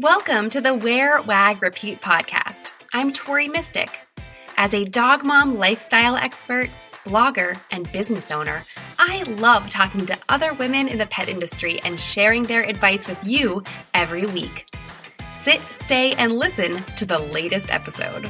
Welcome to the Wear, Wag, Repeat podcast. I'm Tori Mystic. As a dog mom lifestyle expert, blogger, and business owner, I love talking to other women in the pet industry and sharing their advice with you every week. Sit, stay, and listen to the latest episode.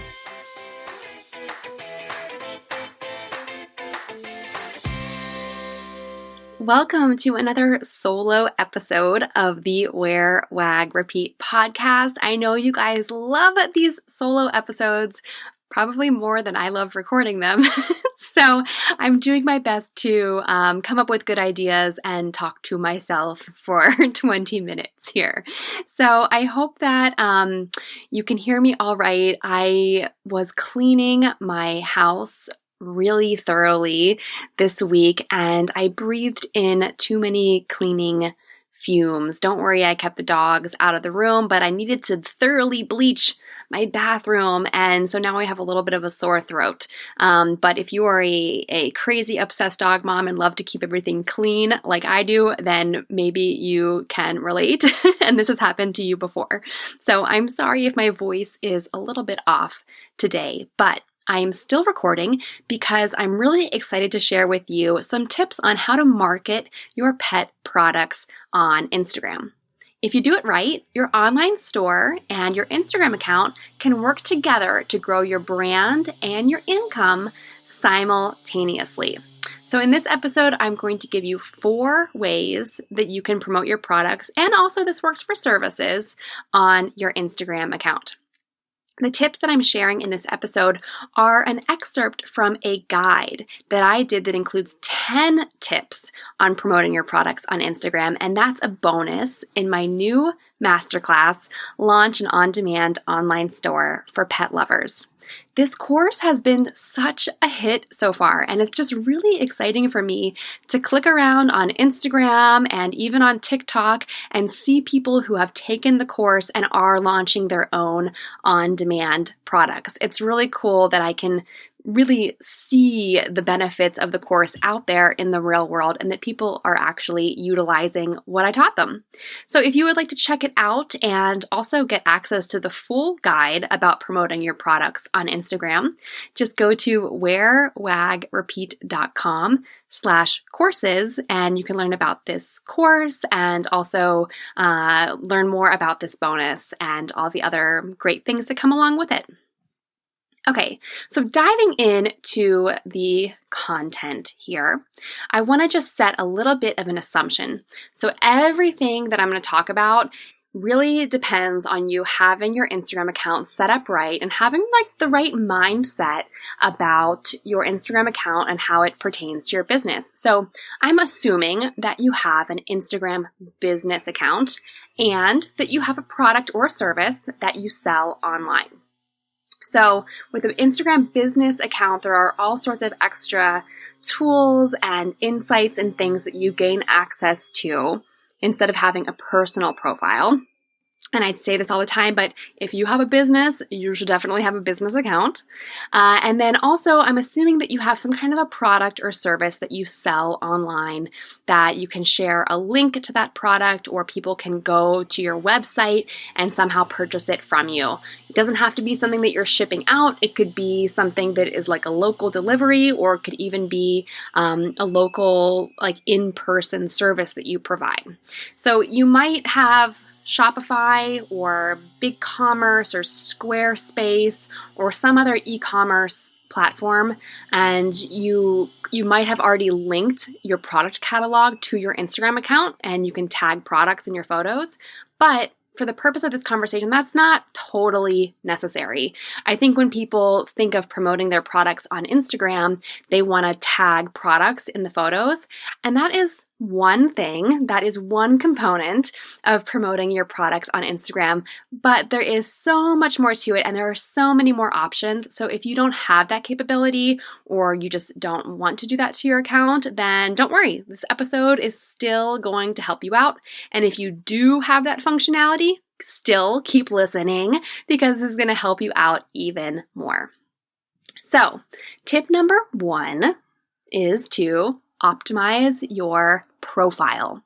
Welcome to another solo episode of the Wear, Wag, Repeat podcast. I know you guys love these solo episodes, probably more than I love recording them. So I'm doing my best to come up with good ideas and talk to myself for 20 minutes here. So I hope that you can hear me all right. I was cleaning my house really thoroughly this week, and I breathed in too many cleaning fumes. Don't worry, I kept the dogs out of the room, but I needed to thoroughly bleach my bathroom, and so now I have a little bit of a sore throat. But if you are a crazy obsessed dog mom and love to keep everything clean like I do, then maybe you can relate, and this has happened to you before. So I'm sorry if my voice is a little bit off today, but I'm still recording because I'm really excited to share with you some tips on how to market your pet products on Instagram. If you do it right, your online store and your Instagram account can work together to grow your brand and your income simultaneously. So in this episode, I'm going to give you 4 ways that you can promote your products, and also this works for services, on your Instagram account. The tips that I'm sharing in this episode are an excerpt from a guide that I did that includes 10 tips on promoting your products on Instagram, and that's a bonus in my new masterclass, Launch an On-Demand Online Store for Pet Lovers. This course has been such a hit so far, and it's just really exciting for me to click around on Instagram and even on TikTok and see people who have taken the course and are launching their own on-demand products. It's really cool that I can really see the benefits of the course out there in the real world and that people are actually utilizing what I taught them. So if you would like to check it out and also get access to the full guide about promoting your products on Instagram, just go to wearwagrepeat.com/courses and you can learn about this course and also learn more about this bonus and all the other great things that come along with it. Okay, so diving into the content here, I want to just set a little bit of an assumption. So everything that I'm going to talk about really depends on you having your Instagram account set up right and having the right mindset about your Instagram account and how it pertains to your business. So I'm assuming that you have an Instagram business account and that you have a product or service that you sell online. So with an Instagram business account, there are all sorts of extra tools and insights and things that you gain access to instead of having a personal profile. And I'd say this all the time, but if you have a business, you should definitely have a business account. And then also, I'm assuming that you have some kind of a product or service that you sell online that you can share a link to that product, or people can go to your website and somehow purchase it from you. It doesn't have to be something that you're shipping out. It could be something that is like a local delivery, or it could even be a local, in-person service that you provide. So you might have Shopify or BigCommerce or Squarespace or some other e-commerce platform, and you might have already linked your product catalog to your Instagram account and you can tag products in your photos. But for the purpose of this conversation, that's not totally necessary. I think when people think of promoting their products on Instagram, they want to tag products in the photos. And that is one thing, that is one component of promoting your products on Instagram. But there is so much more to it, and there are so many more options. So if you don't have that capability, or you just don't want to do that to your account, then don't worry. This episode is still going to help you out. And if you do have that functionality, still keep listening, because this is going to help you out even more. So, tip number 1 is to optimize your profile.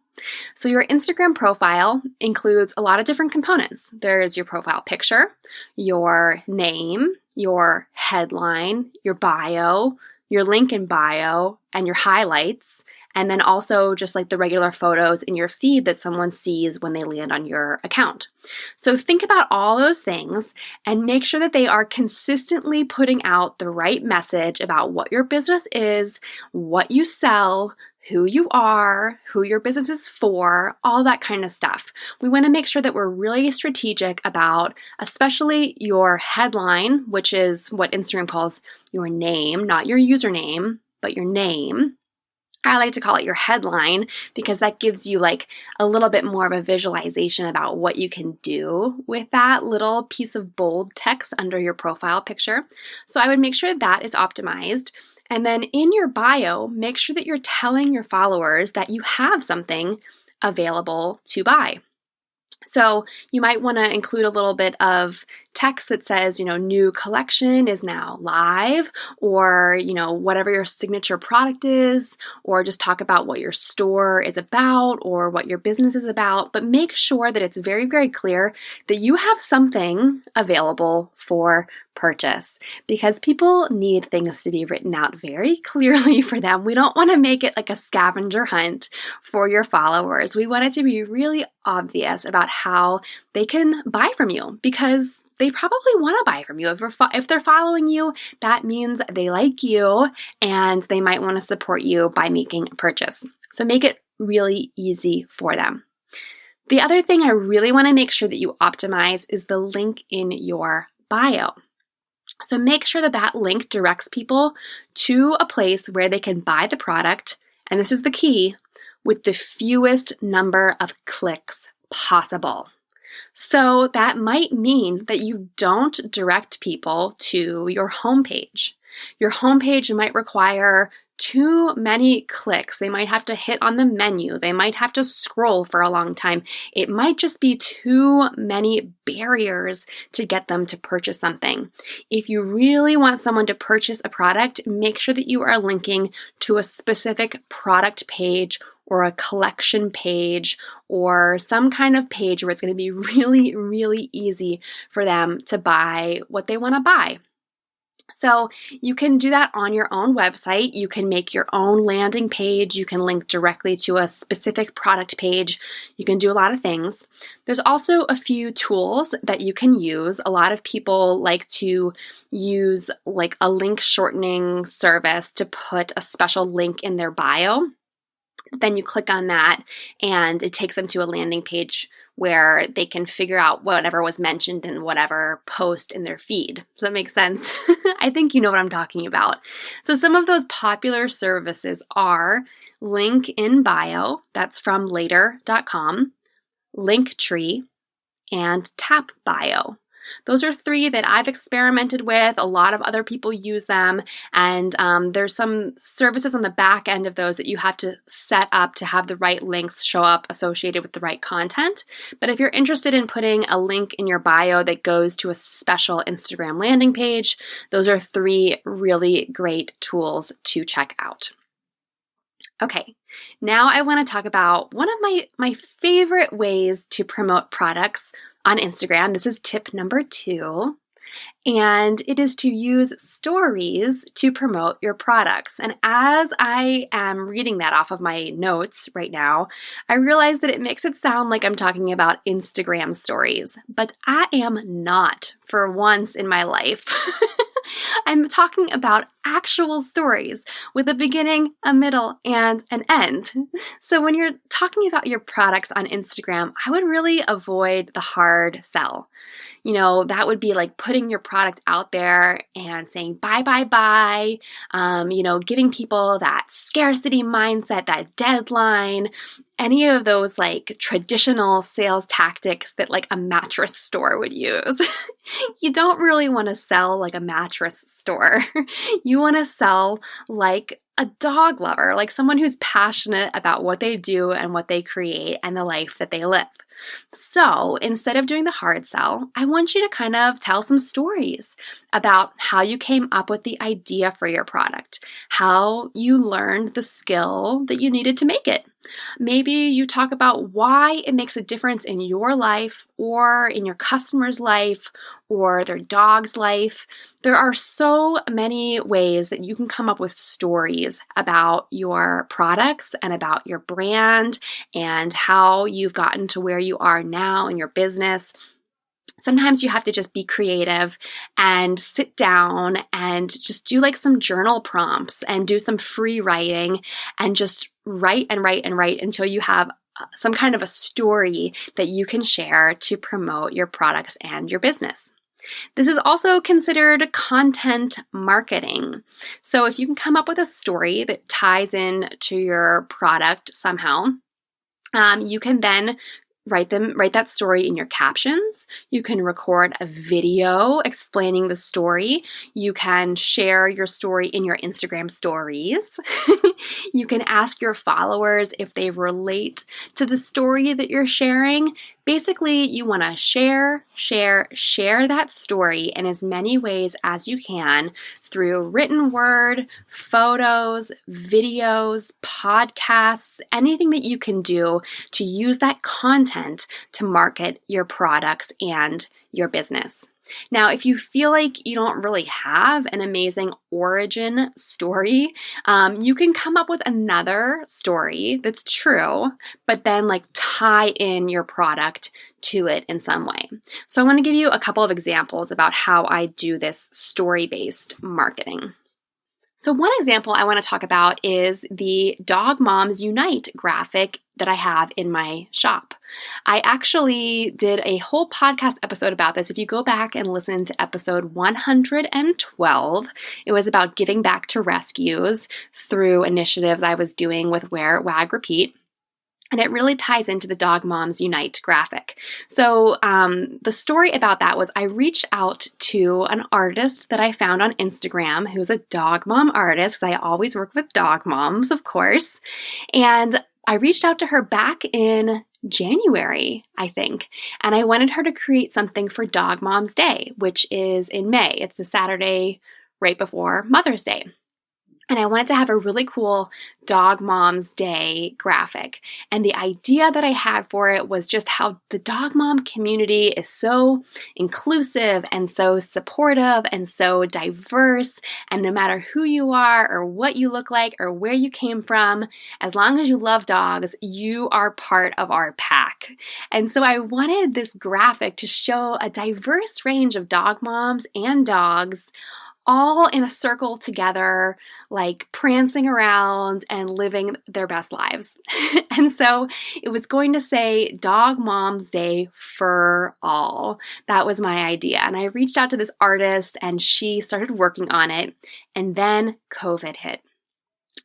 So your Instagram profile includes a lot of different components. There's your profile picture, your name, your headline, your bio, your link in bio, and your highlights, and then also just like the regular photos in your feed that someone sees when they land on your account. So think about all those things and make sure that they are consistently putting out the right message about what your business is, what you sell, who you are, who your business is for, all that kind of stuff. We want to make sure that we're really strategic about, especially your headline, which is what Instagram calls your name, not your username, but your name. I like to call it your headline because that gives you like a little bit more of a visualization about what you can do with that little piece of bold text under your profile picture. So I would make sure that is optimized. And then in your bio, make sure that you're telling your followers that you have something available to buy. So you might want to include a little bit of text that says, new collection is now live, or, whatever your signature product is, or just talk about what your store is about or what your business is about. But make sure that it's very, very clear that you have something available for purchase, because people need things to be written out very clearly for them. We don't want to make it like a scavenger hunt for your followers. We want it to be really obvious about how they can buy from you, because they probably want to buy from you. If they're following you, that means they like you and they might want to support you by making a purchase. So make it really easy for them. The other thing I really want to make sure that you optimize is the link in your bio. So make sure that that link directs people to a place where they can buy the product, and this is the key, with the fewest number of clicks possible. So that might mean that you don't direct people to your homepage. Your homepage might require too many clicks. They might have to hit on the menu. They might have to scroll for a long time. It might just be too many barriers to get them to purchase something. If you really want someone to purchase a product, make sure that you are linking to a specific product page or a collection page or some kind of page where it's going to be really, really easy for them to buy what they want to buy. So you can do that on your own website. You can make your own landing page. You can link directly to a specific product page. You can do a lot of things. There's also a few tools that you can use. A lot of people like to use like a link shortening service to put a special link in their bio. Then you click on that and it takes them to a landing page where they can figure out whatever was mentioned in whatever post in their feed. Does that make sense? I think you know what I'm talking about. So some of those popular services are Link in Bio, that's from later.com, Linktree, and Tap Bio. Those are three that I've experimented with. A lot of other people use them. And there's some services on the back end of those that you have to set up to have the right links show up associated with the right content. But if you're interested in putting a link in your bio that goes to a special Instagram landing page, those are three really great tools to check out. Okay, now I want to talk about one of my favorite ways to promote products on Instagram. This is tip number 2, and it is to use stories to promote your products. And as I am reading that off of my notes right now, I realize that it makes it sound like I'm talking about Instagram stories, but I am not for once in my life. I'm talking about actual stories with a beginning, a middle, and an end. So when you're talking about your products on Instagram, I would really avoid the hard sell. That would be like putting your product out there and saying buy, buy, buy, giving people that scarcity mindset, that deadline, any of those like traditional sales tactics that like a mattress store would use. You don't really want to sell like a mattress store. You want to sell like a dog lover, like someone who's passionate about what they do and what they create and the life that they live. So instead of doing the hard sell, I want you to kind of tell some stories about how you came up with the idea for your product, how you learned the skill that you needed to make it. Maybe you talk about why it makes a difference in your life or in your customer's life or their dog's life. There are so many ways that you can come up with stories about your products and about your brand and how you've gotten to where you are now in your business. Sometimes you have to just be creative and sit down and just do like some journal prompts and do some free writing and just write and write and write until you have some kind of a story that you can share to promote your products and your business. This is also considered content marketing. So if you can come up with a story that ties in to your product somehow, you can then write that story in your captions. You can record a video explaining the story. You can share your story in your Instagram stories. You can ask your followers if they relate to the story that you're sharing. Basically, you want to share that story in as many ways as you can through written word, photos, videos, podcasts, anything that you can do to use that content to market your products and your business. Now, if you feel like you don't really have an amazing origin story, you can come up with another story that's true, but then like tie in your product to it in some way. So I want to give you a couple of examples about how I do this story-based marketing. So one example I want to talk about is the Dog Moms Unite graphic that I have in my shop. I actually did a whole podcast episode about this. If you go back and listen to episode 112, it was about giving back to rescues through initiatives I was doing with Wear, Wag, Repeat. And it really ties into the Dog Moms Unite graphic. So the story about that was I reached out to an artist that I found on Instagram who's a dog mom artist, because I always work with dog moms, of course. And I reached out to her back in January, I think, and I wanted her to create something for Dog Moms Day, which is in May. It's the Saturday right before Mother's Day. And I wanted to have a really cool Dog Moms Day graphic. And the idea that I had for it was just how the dog mom community is so inclusive and so supportive and so diverse. And no matter who you are or what you look like or where you came from, as long as you love dogs, you are part of our pack. And so I wanted this graphic to show a diverse range of dog moms and dogs all in a circle together, like prancing around and living their best lives. And so it was going to say Dog Moms Day for all. That was my idea. And I reached out to this artist and she started working on it. And then COVID hit.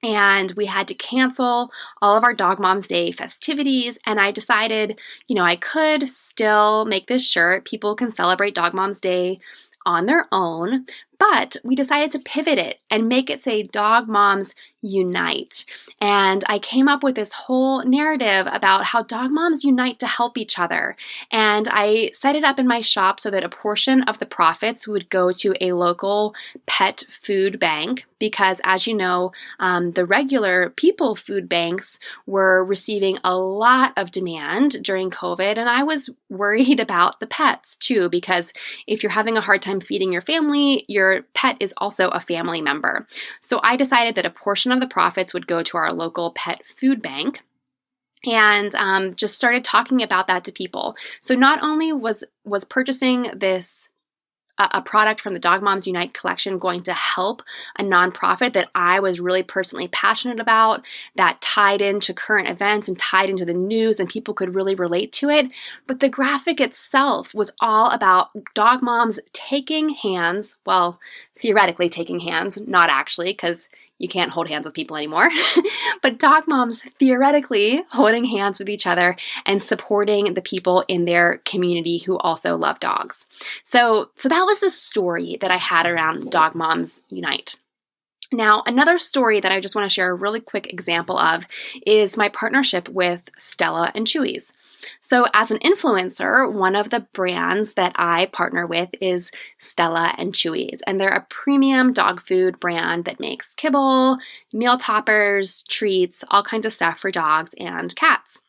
And we had to cancel all of our Dog Moms Day festivities. And I decided, I could still make this shirt. People can celebrate Dog Moms Day on their own, but we decided to pivot it and make it say Dog Moms Unite. And I came up with this whole narrative about how dog moms unite to help each other. And I set it up in my shop so that a portion of the profits would go to a local pet food bank, because as you know, the regular people food banks were receiving a lot of demand during COVID. And I was worried about the pets too, because if you're having a hard time feeding your family, your pet is also a family member. So I decided that a portion of the profits would go to our local pet food bank, and just started talking about that to people. So not only was purchasing this a product from the Dog Moms Unite collection going to help a nonprofit that I was really personally passionate about, that tied into current events and tied into the news and people could really relate to it, but the graphic itself was all about dog moms taking hands, well, theoretically taking hands, not actually, because you can't hold hands with people anymore, but dog moms theoretically holding hands with each other and supporting the people in their community who also love dogs. So that was the story that I had around Dog Moms Unite. Now, another story that I just want to share a really quick example of is my partnership with Stella and Chewy's. So as an influencer, one of the brands that I partner with is Stella and Chewy's, and they're a premium dog food brand that makes kibble, meal toppers, treats, all kinds of stuff for dogs and cats.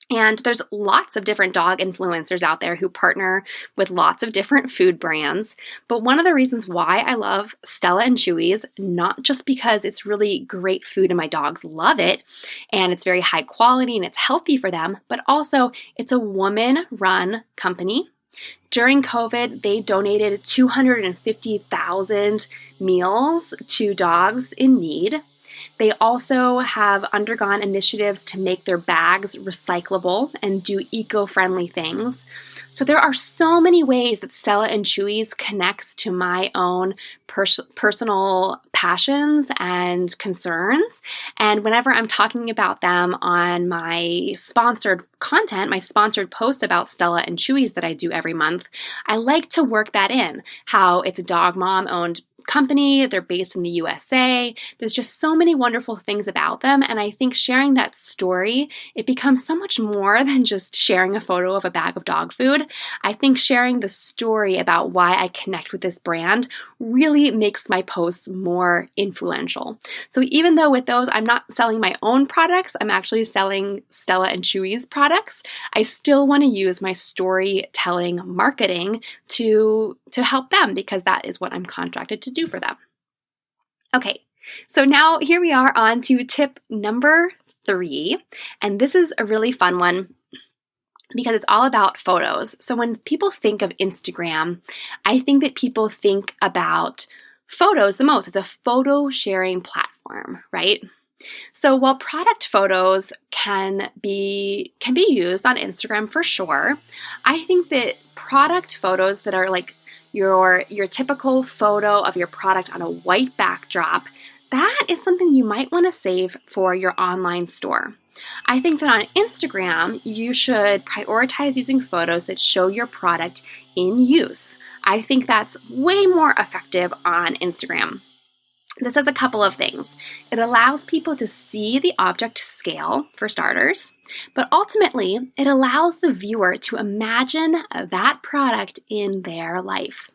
And there's lots of different dog influencers out there who partner with lots of different food brands. But one of the reasons why I love Stella and Chewy's, not just because it's really great food and my dogs love it, and it's very high quality and it's healthy for them, but also it's a woman-run company. During COVID, they donated 250,000 meals to dogs in need. They also have undergone initiatives to make their bags recyclable and do eco-friendly things. So there are so many ways that Stella and Chewy's connects to my own personal passions and concerns. And whenever I'm talking about them on my sponsored content, my sponsored post about Stella and Chewy's that I do every month, I like to work that in, how it's a dog mom owned company, they're based in the USA. There's just so many wonderful things about them, and I think sharing that story, it becomes so much more than just sharing a photo of a bag of dog food. I think sharing the story about why I connect with this brand really makes my posts more influential. So even though with those I'm not selling my own products, I'm actually selling Stella and Chewy's products, I still want to use my storytelling marketing to help them, because that is what I'm contracted to do for them. Okay, so now here we are on to tip number 3, and this is a really fun one because it's all about photos. So when people think of Instagram, I think that people think about photos the most. It's a photo sharing platform, right? So while product photos can be used on Instagram for sure, I think that product photos that are like your typical photo of your product on a white backdrop, that is something you might want to save for your online store. I think that on Instagram, you should prioritize using photos that show your product in use. I think that's way more effective on Instagram. This does a couple of things. It allows people to see the object scale, for starters, but ultimately, it allows the viewer to imagine that product in their life.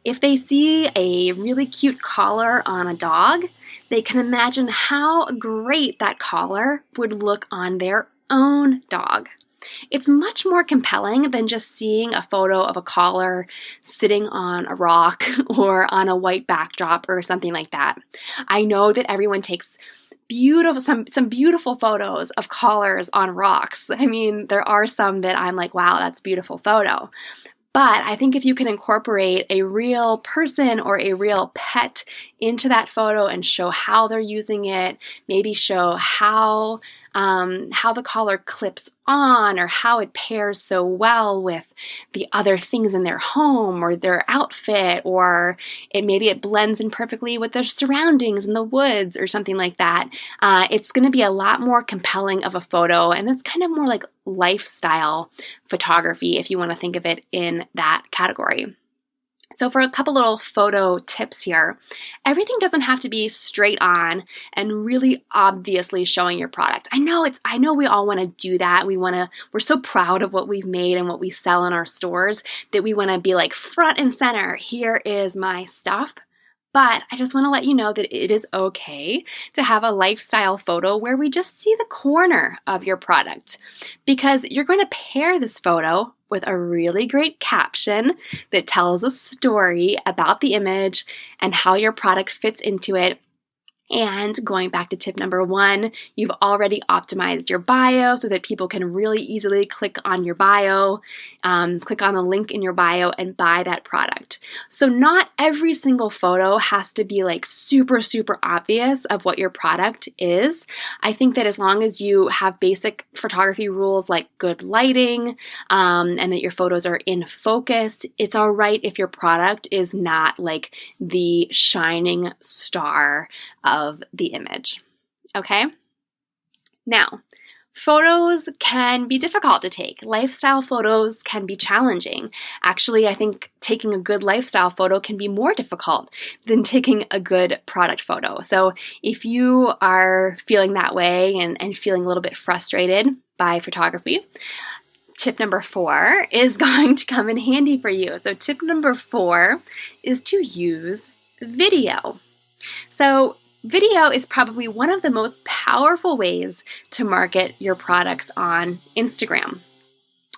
If they see a really cute collar on a dog, they can imagine how great that collar would look on their own dog. It's much more compelling than just seeing a photo of a collar sitting on a rock or on a white backdrop or something like that. I know that everyone takes some beautiful photos of collars on rocks. I mean, there are some that I'm like, wow, that's a beautiful photo. But I think if you can incorporate a real person or a real pet into that photo and show how they're using it, maybe show how the collar clips on or how it pairs so well with the other things in their home or their outfit, or maybe it blends in perfectly with their surroundings in the woods or something like that. It's going to be a lot more compelling of a photo, and it's kind of more like lifestyle photography if you want to think of it in that category. So for a couple little photo tips here, everything doesn't have to be straight on and really obviously showing your product. I know we all want to do that. We're so proud of what we've made and what we sell in our stores that we want to be like front and center. Here is my stuff. But I just want to let you know that it is okay to have a lifestyle photo where we just see the corner of your product, because you're going to pair this photo with a really great caption that tells a story about the image and how your product fits into it. And going back to tip number 1, you've already optimized your bio so that people can really easily click on your bio, click on the link in your bio and buy that product. So not every single photo has to be like super, super obvious of what your product is. I think that as long as you have basic photography rules like good lighting, and that your photos are in focus, it's all right if your product is not like the shining star of the image. Okay? Now, photos can be difficult to take. Lifestyle photos can be challenging. Actually, I think taking a good lifestyle photo can be more difficult than taking a good product photo. So if you are feeling that way and feeling a little bit frustrated by photography, tip number 4 is going to come in handy for you. So tip number 4 is to use video. So video is probably one of the most powerful ways to market your products on Instagram.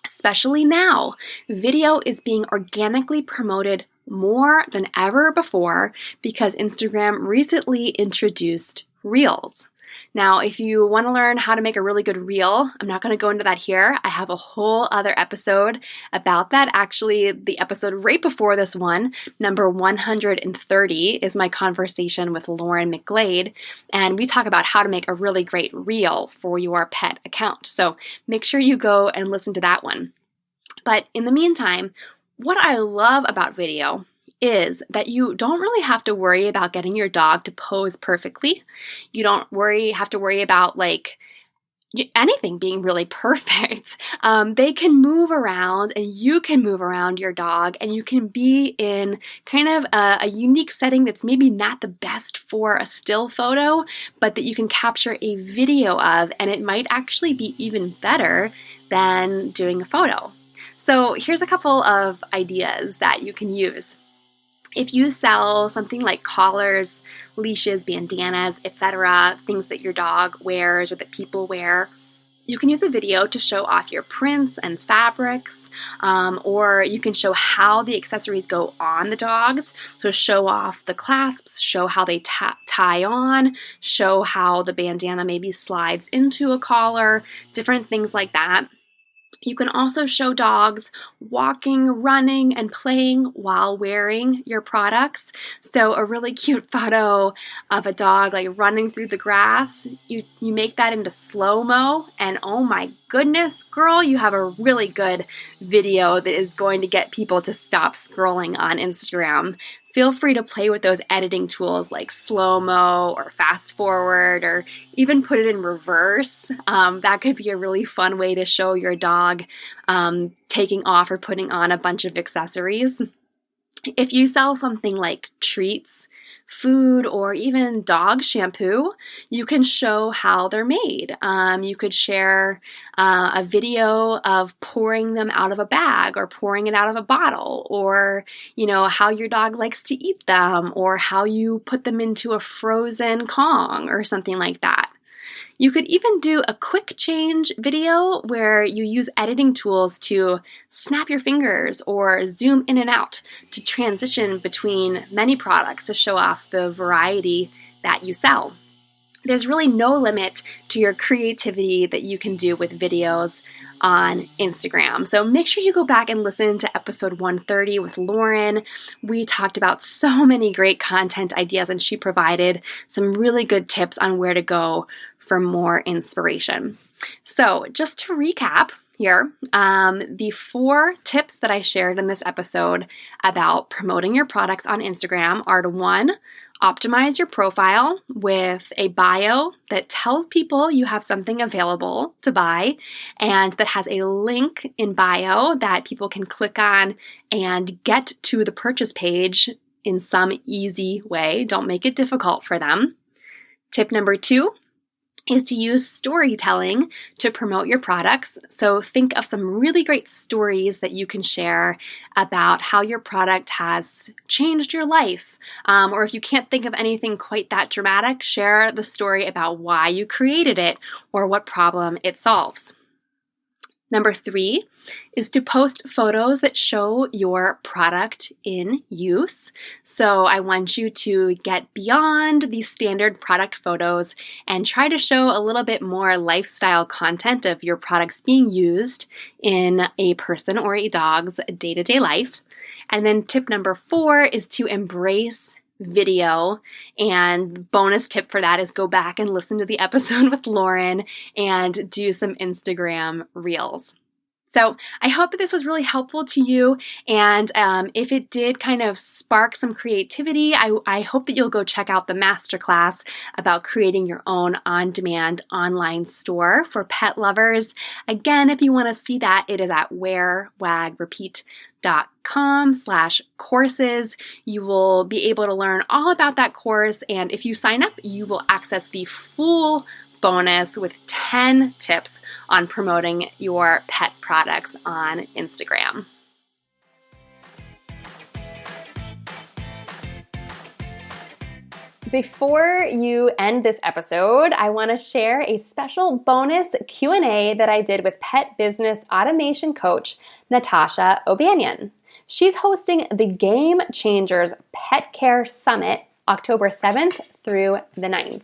Especially now, video is being organically promoted more than ever before because Instagram recently introduced Reels. Now, if you want to learn how to make a really good reel, I'm not going to go into that here. I have a whole other episode about that. Actually, the episode right before this one, number 130, is my conversation with Lauren McGlade, and we talk about how to make a really great reel for your pet account. So make sure you go and listen to that one. But in the meantime, what I love about video is that you don't really have to worry about getting your dog to pose perfectly. You don't have to worry about anything being really perfect. They can move around and you can move around your dog, and you can be in kind of a unique setting that's maybe not the best for a still photo, but that you can capture a video of, and it might actually be even better than doing a photo. So here's a couple of ideas that you can use. If you sell something like collars, leashes, bandanas, etc., things that your dog wears or that people wear, you can use a video to show off your prints and fabrics, or you can show how the accessories go on the dogs. So show off the clasps, show how they tie on, show how the bandana maybe slides into a collar, different things like that. You can also show dogs walking, running, and playing while wearing your products. So a really cute photo of a dog running through the grass, you make that into slow-mo, and oh my goodness, girl, you have a really good video that is going to get people to stop scrolling on Instagram. Feel free to play with those editing tools like slow-mo or fast forward, or even put it in reverse. That could be a really fun way to show your dog taking off or putting on a bunch of accessories. If you sell something like treats, food, or even dog shampoo, you can show how they're made. You could share a video of pouring them out of a bag or pouring it out of a bottle, or how your dog likes to eat them, or how you put them into a frozen Kong or something like that. You could even do a quick change video where you use editing tools to snap your fingers or zoom in and out to transition between many products to show off the variety that you sell. There's really no limit to your creativity that you can do with videos on Instagram. So make sure you go back and listen to episode 130 with Lauren. We talked about so many great content ideas, and she provided some really good tips on where to go for more inspiration. So just to recap here, the 4 tips that I shared in this episode about promoting your products on Instagram are to 1, optimize your profile with a bio that tells people you have something available to buy and that has a link in bio that people can click on and get to the purchase page in some easy way. Don't make it difficult for them. Tip number 2 is to use storytelling to promote your products. So think of some really great stories that you can share about how your product has changed your life. Or if you can't think of anything quite that dramatic, share the story about why you created it or what problem it solves. Number 3 is to post photos that show your product in use. So I want you to get beyond these standard product photos and try to show a little bit more lifestyle content of your products being used in a person or a dog's day-to-day life. And then tip number 4 is to embrace video, and bonus tip for that is go back and listen to the episode with Lauren and do some Instagram reels. So I hope that this was really helpful to you, and if it did kind of spark some creativity, I hope that you'll go check out the masterclass about creating your own on-demand online store for pet lovers. Again, if you want to see that, it is at wearwagrepeat.com/courses. You will be able to learn all about that course, and if you sign up, you will access the full bonus with 10 tips on promoting your pet products on Instagram. Before you end this episode, I want to share a special bonus Q&A that I did with pet business automation coach Natasha O'Banion. She's hosting the Game Changers Pet Care Summit October 7th through the 9th.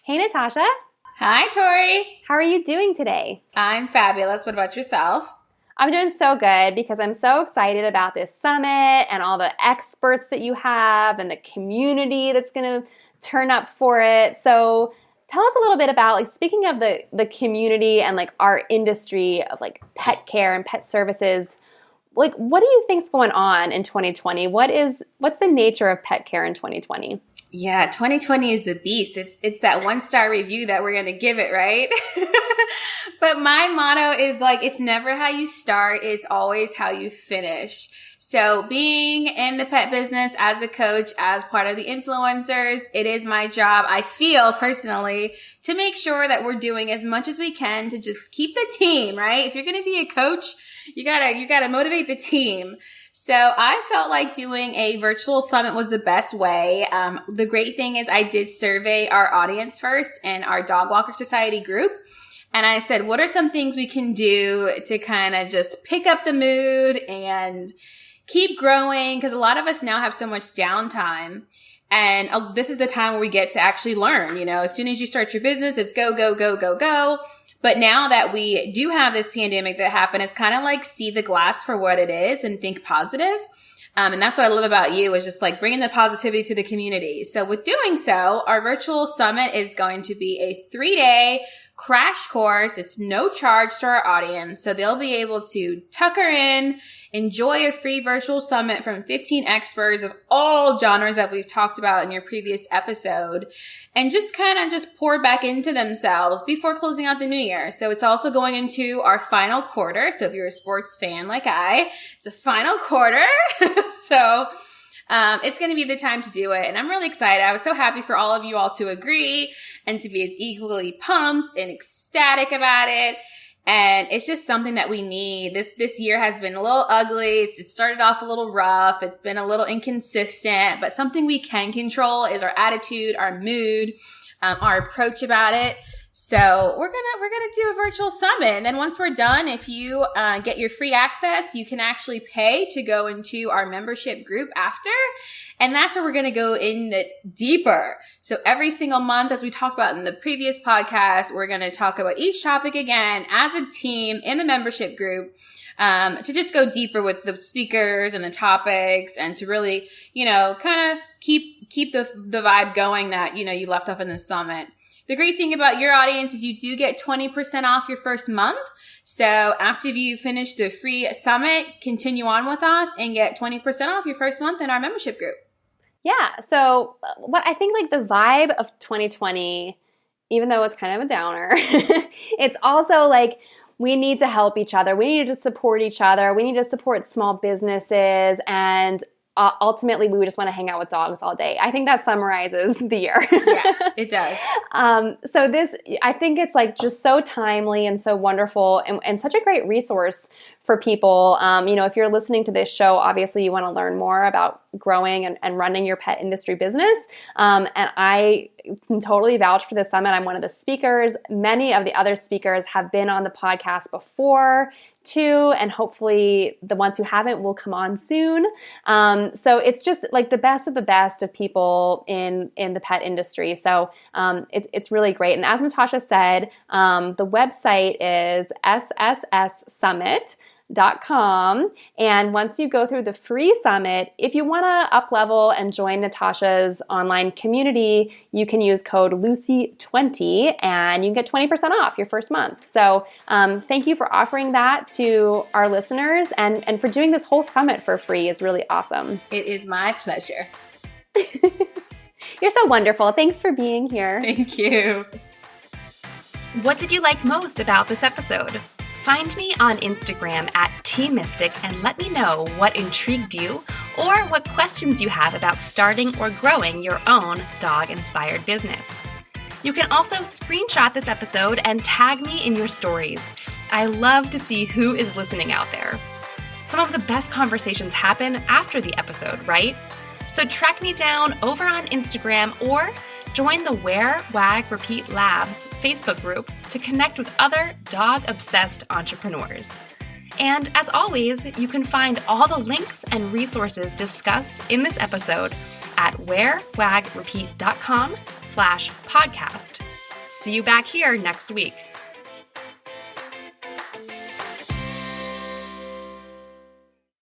Hey, Natasha. Hi, Tori. How are you doing today? I'm fabulous. What about yourself? I'm doing so good because I'm so excited about this summit and all the experts that you have and the community that's going to turn up for it. So tell us a little bit about, like, speaking of the community and like our industry of like pet care and pet services, like, what do you think's going on in 2020? What's the nature of pet care in 2020? Yeah, 2020 is the beast. It's that 1-star review that we're going to give it, right? But my motto is like, it's never how you start, it's always how you finish. So being in the pet business as a coach, as part of the influencers, it is my job, I feel personally, to make sure that we're doing as much as we can to just keep the team, right? If you're going to be a coach, you gotta motivate the team. So I felt like doing a virtual summit was the best way. The great thing is I did survey our audience first in our Dog Walker Society group. And I said, what are some things we can do to kind of just pick up the mood and keep growing? Because a lot of us now have so much downtime. And this is the time where we get to actually learn. You know, as soon as you start your business, it's go, go, go, go, go. But now that we do have this pandemic that happened, it's kind of like see the glass for what it is and think positive. And that's what I love about you, is just like bringing the positivity to the community. So with doing so, our virtual summit is going to be a 3-day crash course. It's no charge to our audience. So they'll be able to tucker in, enjoy a free virtual summit from 15 experts of all genres that we've talked about in your previous episode, and just kind of just pour back into themselves before closing out the new year. So it's also going into our final quarter. So if you're a sports fan like it's a final quarter. So it's going to be the time to do it. And I'm really excited. I was so happy for all of you all to agree and to be as equally pumped and ecstatic about it. And it's just something that we need. This year has been a little ugly. It started off a little rough. It's been a little inconsistent, but something we can control is our attitude, our mood, our approach about it. So we're gonna do a virtual summit. And then once we're done, if you get your free access, you can actually pay to go into our membership group after. And that's where we're going to go in deeper. So every single month, as we talked about in the previous podcast, we're going to talk about each topic again as a team in the membership group, to just go deeper with the speakers and the topics, and to really, kind of keep the vibe going that, you left off in the summit. The great thing about your audience is you do get 20% off your first month. So after you finish the free summit, continue on with us and get 20% off your first month in our membership group. Yeah. So what I think, like, the vibe of 2020, even though it's kind of a downer, it's also like we need to help each other. We need to support each other. We need to support small businesses, and ultimately, we would just want to hang out with dogs all day. I think that summarizes the year. Yes, it does. So I think it's like just so timely and so wonderful, and such a great resource for people. If you're listening to this show, obviously you want to learn more about growing and running your pet industry business. And I can totally vouch for this summit. I'm one of the speakers. Many of the other speakers have been on the podcast before too, and hopefully the ones who haven't will come on soon. So it's just like the best of people in the pet industry. So it's really great. And as Natasha said, the website is ssssummit.com. And once you go through the free summit, if you want to up level and join Natasha's online community, you can use code Lucy20 and you can get 20% off your first month. So thank you for offering that to our listeners, and for doing this whole summit for free is really awesome. It is my pleasure. You're so wonderful. Thanks for being here. Thank you. What did you like most about this episode? Find me on Instagram at TMystic and let me know what intrigued you or what questions you have about starting or growing your own dog-inspired business. You can also screenshot this episode and tag me in your stories. I love to see who is listening out there. Some of the best conversations happen after the episode, right? So track me down over on Instagram or join the Wear, Wag, Repeat Labs Facebook group to connect with other dog-obsessed entrepreneurs. And as always, you can find all the links and resources discussed in this episode at wearwagrepeat.com/podcast. See you back here next week.